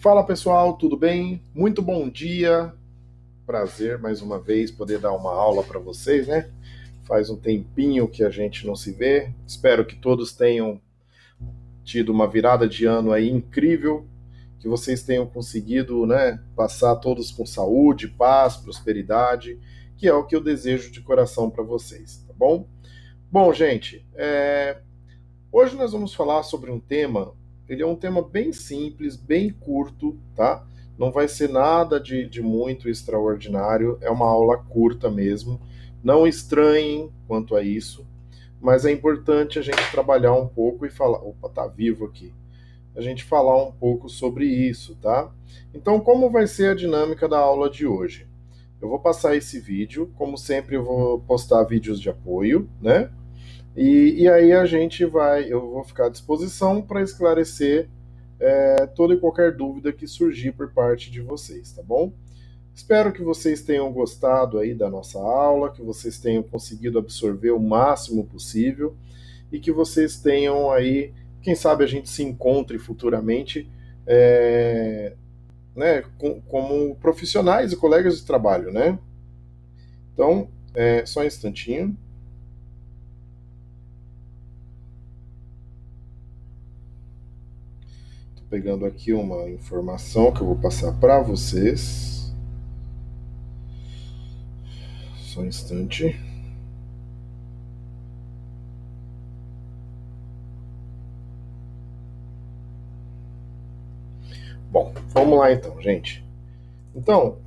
Fala pessoal, tudo bem? Muito bom dia. Prazer mais uma vez poder dar uma aula para vocês, né? Faz um tempinho que a gente não se vê. Espero que todos tenham tido uma virada de ano aí incrível, que vocês tenham conseguido, né, passar todos com saúde, paz, prosperidade, que é o que eu desejo de coração para vocês, tá bom? Bom, gente, hoje nós vamos falar sobre um tema, ele é um tema bem simples, bem curto, tá? Não vai ser nada de muito extraordinário, é uma aula curta mesmo. Não estranhem quanto a isso, mas é importante a gente trabalhar um pouco e falar. Opa, tá vivo aqui. A gente falar um pouco sobre isso, tá? Então, como vai ser a dinâmica da aula de hoje? Eu vou passar esse vídeo, como sempre, eu vou postar vídeos de apoio, né? E aí eu vou ficar à disposição para esclarecer toda e qualquer dúvida que surgir por parte de vocês, tá bom? Espero que vocês tenham gostado aí da nossa aula, que vocês tenham conseguido absorver o máximo possível e que vocês tenham aí, quem sabe a gente se encontre futuramente, né, como profissionais e colegas de trabalho, né? Então, só um instantinho. Pegando aqui uma informação que eu vou passar para vocês. Só um instante. Bom, vamos lá então, gente. Então,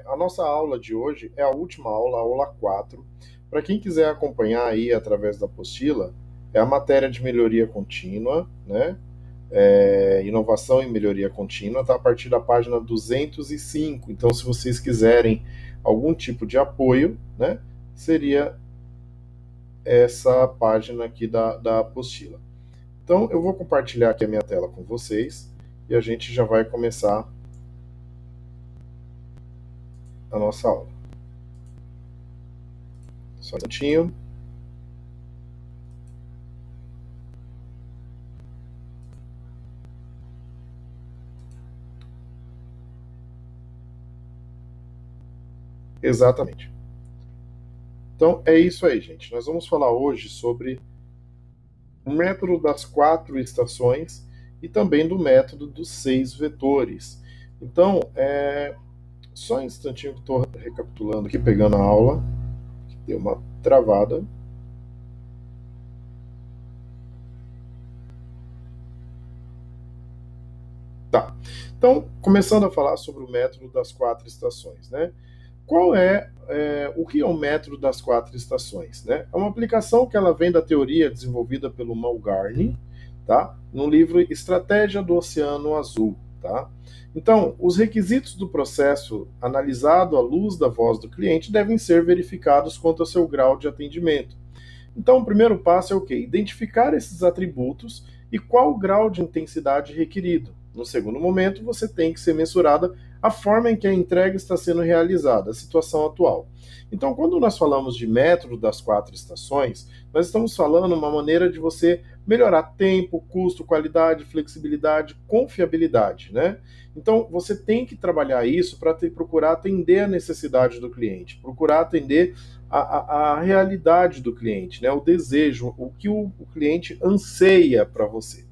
a nossa aula de hoje é a última aula, a aula 4. Para quem quiser acompanhar aí através da apostila, é a matéria de melhoria contínua, né? Inovação e melhoria contínua, está a partir da página 205. Então, se vocês quiserem algum tipo de apoio, né, seria essa página aqui da apostila. Então, eu vou compartilhar aqui a minha tela com vocês e a gente já vai começar a nossa aula. Só um minutinho. Exatamente. Então, é isso aí, gente. Nós vamos falar hoje sobre o método das 4 estações e também do método dos 6 vetores. Então, só um instantinho que estou recapitulando aqui, pegando a aula, que deu uma travada. Tá. Então, começando a falar sobre o método das 4 estações, né? O que é o método das 4 estações? Né? É uma aplicação que ela vem da teoria desenvolvida pelo Malgarni, tá? No livro Estratégia do Oceano Azul. Tá? Então, os requisitos do processo analisado à luz da voz do cliente devem ser verificados quanto ao seu grau de atendimento. Então, o primeiro passo é o quê? Identificar esses atributos e qual o grau de intensidade requerido. No segundo momento, você tem que ser mensurada a forma em que a entrega está sendo realizada, a situação atual. Então, quando nós falamos de método das 4 estações, nós estamos falando uma maneira de você melhorar tempo, custo, qualidade, flexibilidade, confiabilidade, né? Então, você tem que trabalhar isso para procurar atender a necessidade do cliente, procurar atender a realidade do cliente, né? O desejo, o que o cliente anseia para você,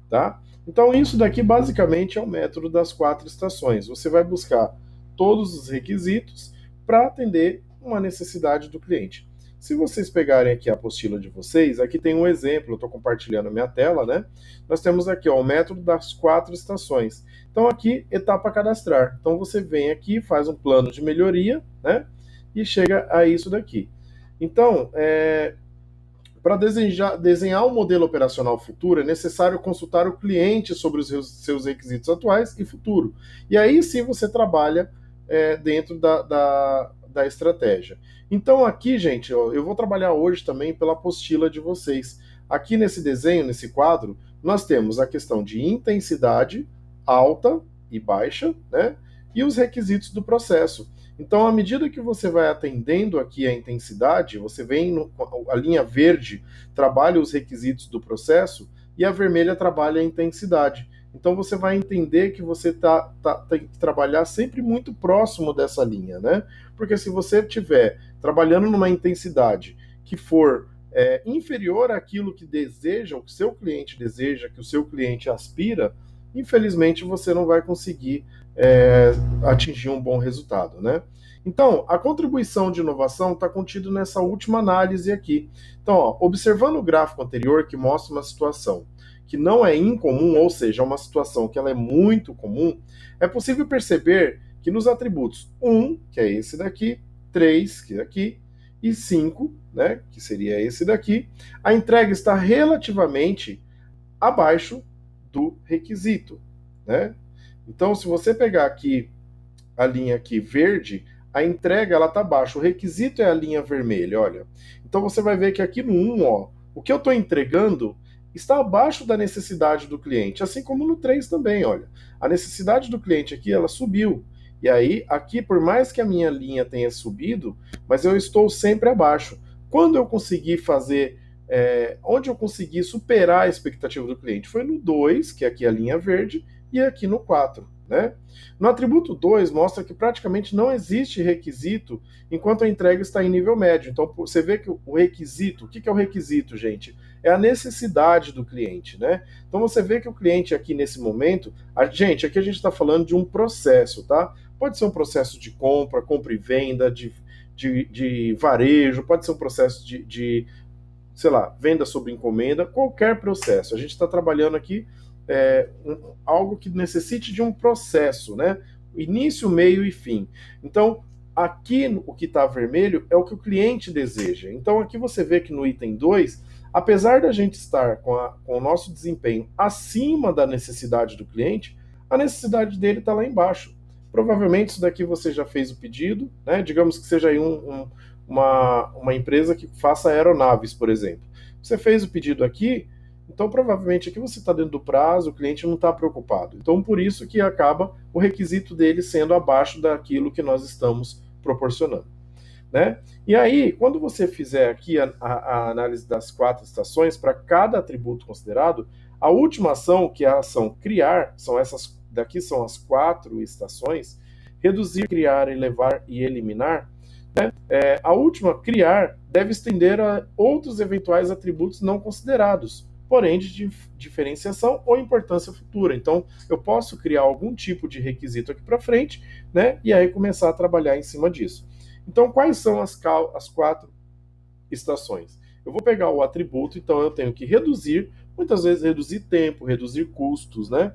tá? Então, isso daqui basicamente é o método das 4 estações. Você vai buscar todos os requisitos para atender uma necessidade do cliente. Se vocês pegarem aqui a apostila de vocês, aqui tem um exemplo, eu estou compartilhando a minha tela, né? Nós temos aqui ó, o método das 4 estações. Então, aqui, etapa cadastrar. Então, você vem aqui, faz um plano de melhoria, né? E chega a isso daqui. Então, para desenhar um modelo operacional futuro, é necessário consultar o cliente sobre os seus requisitos atuais e futuro. E aí sim você trabalha dentro da estratégia. Então aqui, gente, ó, eu vou trabalhar hoje também pela apostila de vocês. Aqui nesse desenho, nesse quadro, nós temos a questão de intensidade alta e baixa, né? E os requisitos do processo. Então, à medida que você vai atendendo aqui a intensidade, você vem a linha verde trabalha os requisitos do processo e a vermelha trabalha a intensidade. Então você vai entender que você tem que trabalhar sempre muito próximo dessa linha, né? Porque se você estiver trabalhando numa intensidade que for inferior àquilo que deseja, o que seu cliente deseja, que o seu cliente aspira, infelizmente você não vai conseguir atingir um bom resultado, né? Então, a contribuição de inovação está contida nessa última análise aqui. Então, ó, observando o gráfico anterior que mostra uma situação que não é incomum, ou seja, uma situação que ela é muito comum, é possível perceber que nos atributos 1, que é esse daqui, 3, que é aqui, e 5, né, que seria esse daqui, a entrega está relativamente abaixo do requisito, né? Então, se você pegar aqui a linha aqui verde, a entrega ela tá abaixo, o requisito é a linha vermelha, olha. Então você vai ver que aqui no 1, ó, o que eu estou entregando está abaixo da necessidade do cliente, assim como no 3 também, olha. A necessidade do cliente aqui, ela subiu. E aí, aqui, por mais que a minha linha tenha subido, mas eu estou sempre abaixo. Quando eu consegui fazer, onde eu consegui superar a expectativa do cliente? Foi no 2, que é aqui a linha verde, e aqui no 4, né? No atributo 2, mostra que praticamente não existe requisito enquanto a entrega está em nível médio. Então, você vê que o requisito, o que é o requisito, gente? É a necessidade do cliente, né? Então, você vê que o cliente aqui nesse momento, gente, aqui a gente está falando de um processo, tá? Pode ser um processo de compra, compra e venda, de varejo, pode ser um processo sei lá, venda sobre encomenda, qualquer processo. A gente está trabalhando aqui algo que necessite de um processo, né? Início, meio e fim. Então, aqui o que está vermelho é o que o cliente deseja. Então, aqui você vê que no item 2, apesar da gente estar com o nosso desempenho acima da necessidade do cliente, a necessidade dele está lá embaixo. Provavelmente isso daqui você já fez o pedido, né? Digamos que seja aí uma empresa que faça aeronaves, por exemplo. Você fez o pedido aqui, então provavelmente aqui você está dentro do prazo, o cliente não está preocupado. Então por isso que acaba o requisito dele sendo abaixo daquilo que nós estamos proporcionando, né? E aí, quando você fizer aqui a análise das 4 estações, para cada atributo considerado, a última ação, que é a ação criar, são essas daqui são as 4 estações, reduzir, criar, elevar e eliminar, né? A última, criar, deve estender a outros eventuais atributos não considerados, porém de diferenciação ou importância futura. Então, eu posso criar algum tipo de requisito aqui para frente, né? E aí começar a trabalhar em cima disso. Então, quais são as 4 estações? Eu vou pegar o atributo, então eu tenho que reduzir, muitas vezes reduzir tempo, reduzir custos, né?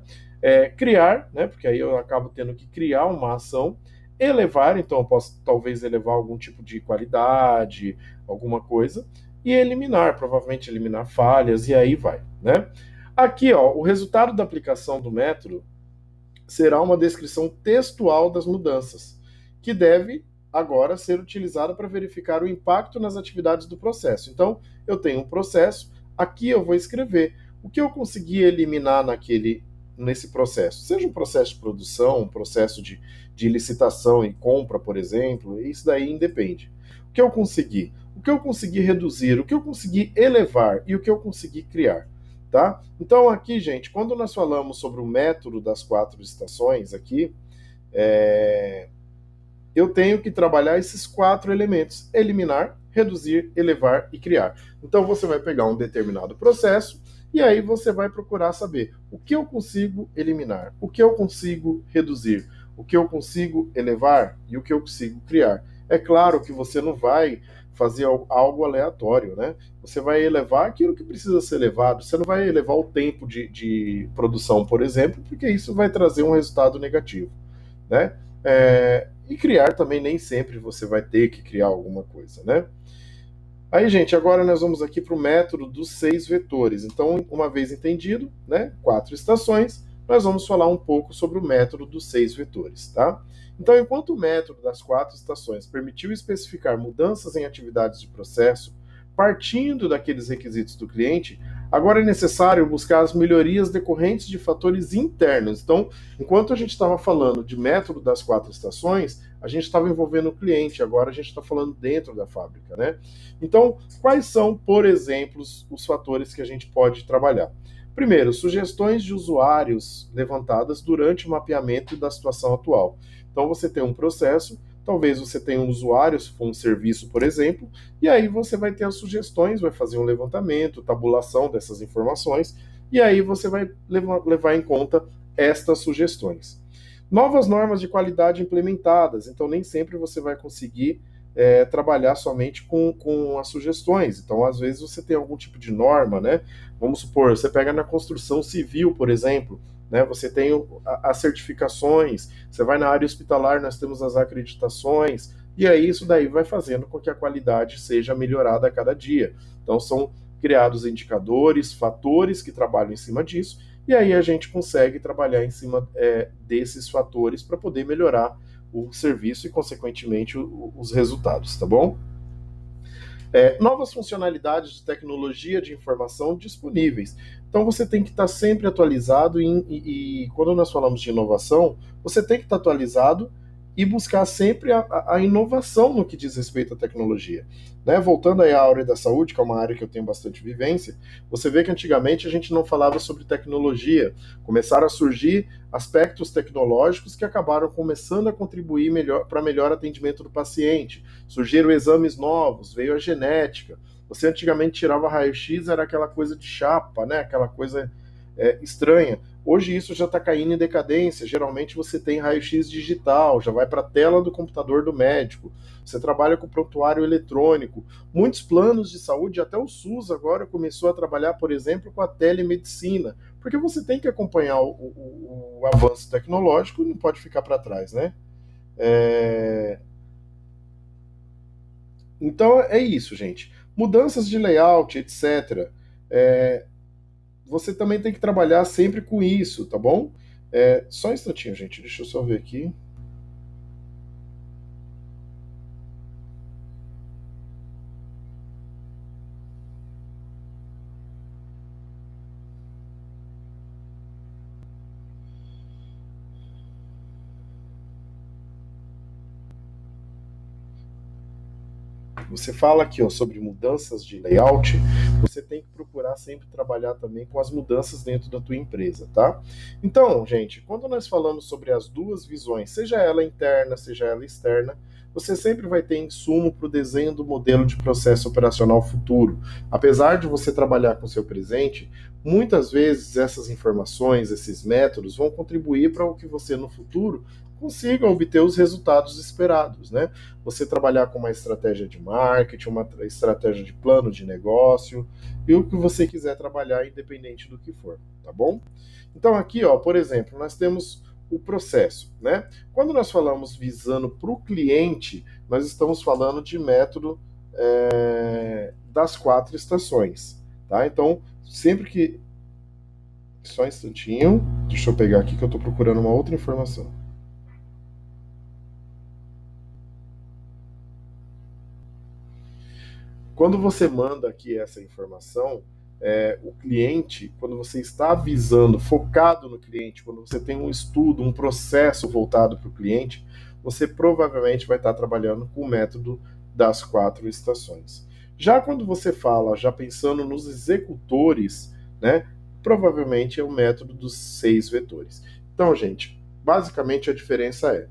Criar, né? Porque aí eu acabo tendo que criar uma ação. Elevar, então eu posso talvez elevar algum tipo de qualidade, alguma coisa. E eliminar, provavelmente eliminar falhas, e aí vai, né? Aqui, ó, o resultado da aplicação do método será uma descrição textual das mudanças, que deve agora ser utilizada para verificar o impacto nas atividades do processo. Então, eu tenho um processo, aqui eu vou escrever o que eu consegui eliminar nesse processo. Seja um processo de produção, um processo de licitação e compra, por exemplo, isso daí independe. O que eu consegui reduzir, o que eu consegui elevar e o que eu consegui criar. Tá? Então aqui, gente, quando nós falamos sobre o método das 4 estações aqui, eu tenho que trabalhar esses 4 elementos: eliminar, reduzir, elevar e criar. Então você vai pegar um determinado processo e aí você vai procurar saber o que eu consigo eliminar, o que eu consigo reduzir, o que eu consigo elevar e o que eu consigo criar. É claro que você não vai fazer algo aleatório, né? Você vai elevar aquilo que precisa ser elevado. Você não vai elevar o tempo de produção, por exemplo, porque isso vai trazer um resultado negativo, né? E criar também nem sempre você vai ter que criar alguma coisa, né? Aí, gente, agora nós vamos aqui para o método dos 6 vetores. Então, uma vez entendido, né, 4 estações, nós vamos falar um pouco sobre o método dos 6 vetores, tá? Então, enquanto o método das 4 estações permitiu especificar mudanças em atividades de processo, partindo daqueles requisitos do cliente, agora é necessário buscar as melhorias decorrentes de fatores internos. Então, enquanto a gente estava falando de método das 4 estações, a gente estava envolvendo o cliente, agora a gente está falando dentro da fábrica, né? Então, quais são, por exemplo, os fatores que a gente pode trabalhar? Primeiro, sugestões de usuários levantadas durante o mapeamento da situação atual. Então, você tem um processo, talvez você tenha um usuário, se for um serviço, por exemplo, e aí você vai ter as sugestões, vai fazer um levantamento, tabulação dessas informações, e aí você vai levar em conta estas sugestões. Novas normas de qualidade implementadas, então nem sempre você vai conseguir trabalhar somente com as sugestões. Então, às vezes, você tem algum tipo de norma, né? Vamos supor, você pega na construção civil, por exemplo, né? Você tem as certificações, você vai na área hospitalar, nós temos as acreditações, e aí isso daí vai fazendo com que a qualidade seja melhorada a cada dia. Então, são criados indicadores, fatores que trabalham em cima disso, e aí a gente consegue trabalhar em cima desses fatores para poder melhorar o serviço e, consequentemente, os resultados, tá bom? Novas funcionalidades de tecnologia de informação disponíveis. Então, você tem que estar sempre atualizado e quando nós falamos de inovação, você tem que estar atualizado e buscar sempre a inovação no que diz respeito à tecnologia. Né? Voltando aí à área da saúde, que é uma área que eu tenho bastante vivência, você vê que antigamente a gente não falava sobre tecnologia. Começaram a surgir aspectos tecnológicos que acabaram começando a contribuir para melhor atendimento do paciente. Surgiram exames novos, veio a genética. Você antigamente tirava raio-x, era aquela coisa de chapa, né? Aquela coisa estranha. Hoje isso já está caindo em decadência. Geralmente você tem raio-x digital, já vai para a tela do computador do médico. Você trabalha com prontuário eletrônico. Muitos planos de saúde, até o SUS agora começou a trabalhar, por exemplo, com a telemedicina, porque você tem que acompanhar o avanço tecnológico e não pode ficar para trás, né? Então é isso, gente. Mudanças de layout, etc. Você também tem que trabalhar sempre com isso, tá bom? Só um instantinho, gente. Deixa eu só ver aqui. Você fala aqui sobre mudanças de layout, você tem que procurar sempre trabalhar também com as mudanças dentro da tua empresa, tá? Então, gente, quando nós falamos sobre as duas visões, seja ela interna, seja ela externa, você sempre vai ter insumo para o desenho do modelo de processo operacional futuro. Apesar de você trabalhar com o seu presente, muitas vezes essas informações, esses métodos vão contribuir para o que você no futuro consiga obter os resultados esperados, né? Você trabalhar com uma estratégia de marketing, uma estratégia de plano de negócio e o que você quiser trabalhar, independente do que for, tá bom? Então aqui, ó, por exemplo, nós temos o processo, né? Quando nós falamos visando para o cliente, nós estamos falando de método das 4 estações, tá? Então, sempre que... Só um instantinho, deixa eu pegar aqui que eu estou procurando uma outra informação. Quando você manda aqui essa informação, o cliente, quando você está avisando, focado no cliente, quando você tem um estudo, um processo voltado para o cliente, você provavelmente vai estar trabalhando com o método das 4 estações. Já quando você fala, já pensando nos executores, né, provavelmente é o método dos 6 vetores. Então, gente, basicamente a diferença é: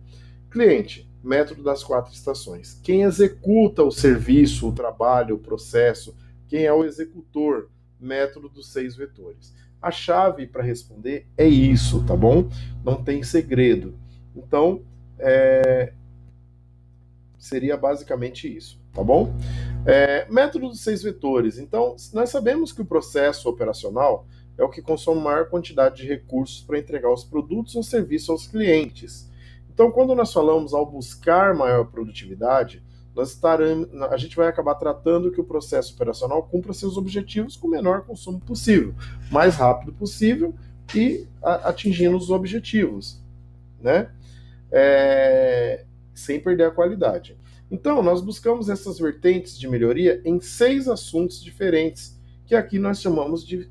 cliente, método das 4 estações. Quem executa o serviço, o trabalho, o processo, quem é o executor, método dos 6 vetores. A chave para responder é isso, tá bom? Não tem segredo. Então, seria basicamente isso, tá bom? Método dos 6 vetores. Então, nós sabemos que o processo operacional é o que consome maior quantidade de recursos para entregar os produtos ou serviços aos clientes. Então, quando nós falamos ao buscar maior produtividade, a gente vai acabar tratando que o processo operacional cumpra seus objetivos com o menor consumo possível, mais rápido possível e atingindo os objetivos, né? Sem perder a qualidade. Então, nós buscamos essas vertentes de melhoria em 6 assuntos diferentes, que aqui nós chamamos de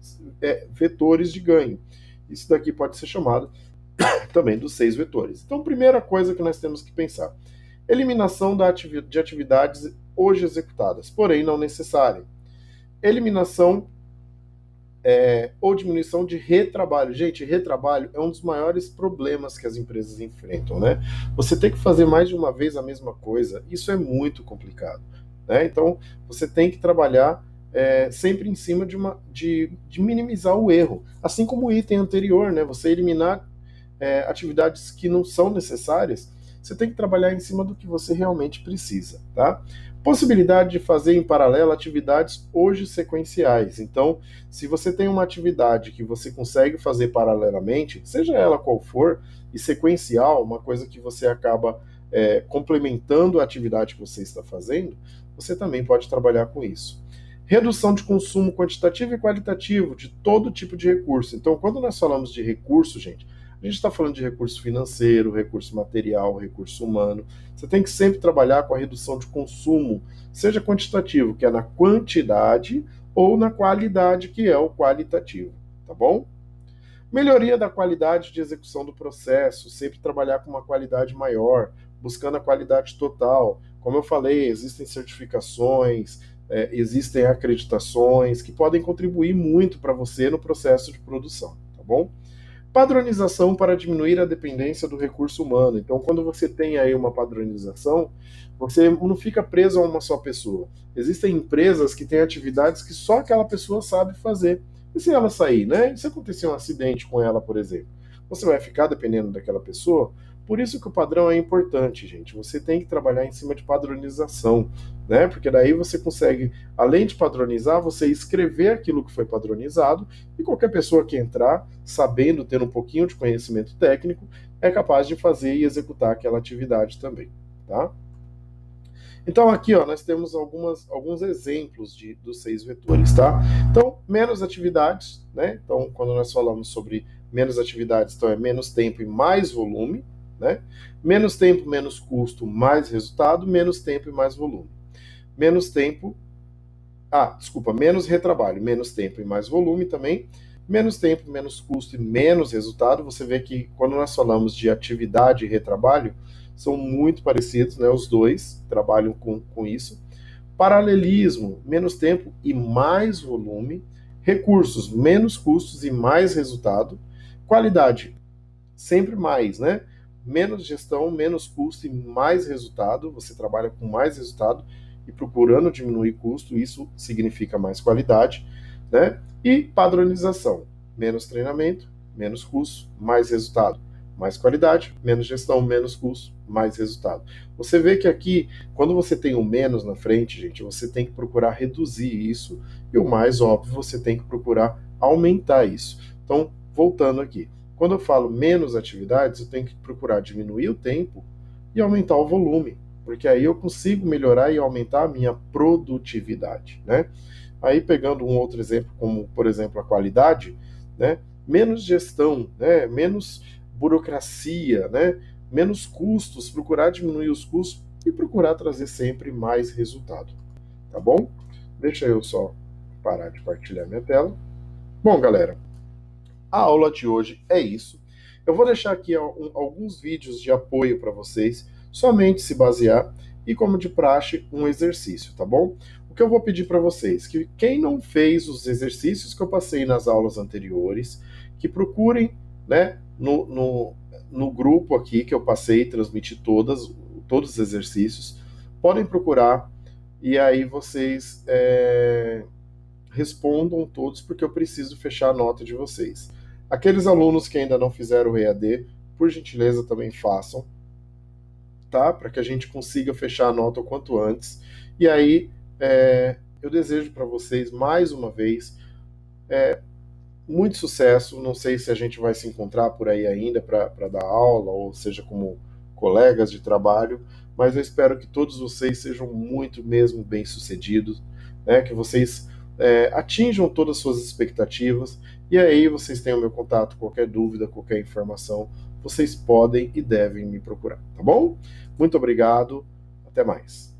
vetores de ganho. Isso daqui pode ser chamado também dos 6 vetores. Então, primeira coisa que nós temos que pensar: eliminação de atividades hoje executadas, porém não necessárias. Eliminação ou diminuição de retrabalho. Gente, retrabalho é um dos maiores problemas que as empresas enfrentam, né? Você tem que fazer mais de uma vez a mesma coisa, isso é muito complicado, né? Então, você tem que trabalhar sempre em cima de minimizar o erro. Assim como o item anterior, né? Você eliminar atividades que não são necessárias, você tem que trabalhar em cima do que você realmente precisa, tá? Possibilidade de fazer em paralelo atividades hoje sequenciais. Então, se você tem uma atividade que você consegue fazer paralelamente, seja ela qual for, e sequencial, uma coisa que você acaba complementando a atividade que você está fazendo, você também pode trabalhar com isso. Redução de consumo quantitativo e qualitativo de todo tipo de recurso. Então, quando nós falamos de recurso, gente, a gente está falando de recurso financeiro, recurso material, recurso humano. Você tem que sempre trabalhar com a redução de consumo, seja quantitativo, que é na quantidade, ou na qualidade, que é o qualitativo, tá bom? Melhoria da qualidade de execução do processo, sempre trabalhar com uma qualidade maior, buscando a qualidade total. Como eu falei, existem certificações, existem acreditações que podem contribuir muito para você no processo de produção, tá bom? Padronização para diminuir a dependência do recurso humano. Então, quando você tem aí uma padronização, você não fica preso a uma só pessoa. Existem empresas que têm atividades que só aquela pessoa sabe fazer. E se ela sair, né? E se acontecer um acidente com ela, por exemplo? Você vai ficar dependendo daquela pessoa? Por isso que o padrão é importante, gente. Você tem que trabalhar em cima de padronização, né? Porque daí você consegue, além de padronizar, você escrever aquilo que foi padronizado e qualquer pessoa que entrar, sabendo, ter um pouquinho de conhecimento técnico, é capaz de fazer e executar aquela atividade também, tá? Então aqui, ó, nós temos alguns exemplos dos 6 vetores, tá? Então, menos atividades, né? Então, quando nós falamos sobre menos atividades, então é menos tempo e mais volume, né? Menos tempo, menos custo, mais resultado, menos tempo e mais volume. Menos tempo, menos retrabalho, menos tempo e mais volume também. Menos tempo, menos custo e menos resultado. Você vê que quando nós falamos de atividade e retrabalho, são muito parecidos, né? Os dois trabalham com isso. Paralelismo, menos tempo e mais volume. Recursos, menos custos e mais resultado. Qualidade, sempre mais, né? Menos gestão, menos custo e mais resultado. Você trabalha com mais resultado e procurando diminuir custo, isso significa mais qualidade, né? E padronização, menos treinamento, menos custo, mais resultado. Mais qualidade, menos gestão, menos custo, mais resultado. Você vê que aqui, quando você tem o menos na frente, gente, você tem que procurar reduzir isso e o mais óbvio, você tem que procurar aumentar isso. Então, voltando aqui, quando eu falo menos atividades, eu tenho que procurar diminuir o tempo e aumentar o volume, porque aí eu consigo melhorar e aumentar a minha produtividade, né? Aí pegando um outro exemplo, como por exemplo a qualidade, né? Menos gestão, né? Menos burocracia, né? Menos custos, procurar diminuir os custos e procurar trazer sempre mais resultado, tá bom? Deixa eu só parar de partilhar minha tela. Bom, galera, a aula de hoje é isso. Eu vou deixar aqui alguns vídeos de apoio para vocês, somente se basear e, como de praxe, um exercício, tá bom? O que eu vou pedir para vocês, que quem não fez os exercícios que eu passei nas aulas anteriores, que procurem, né, no grupo aqui que eu passei, transmiti todos os exercícios, podem procurar e aí vocês respondam todos, porque eu preciso fechar a nota de vocês. Aqueles alunos que ainda não fizeram o EAD, por gentileza, também façam, tá? Para que a gente consiga fechar a nota o quanto antes. E aí, eu desejo para vocês, mais uma vez, muito sucesso. Não sei se a gente vai se encontrar por aí ainda para dar aula, ou seja, como colegas de trabalho, mas eu espero que todos vocês sejam muito mesmo bem-sucedidos, né? Que vocês atinjam todas as suas expectativas, e aí vocês têm o meu contato, qualquer dúvida, qualquer informação, vocês podem e devem me procurar, tá bom? Muito obrigado, até mais.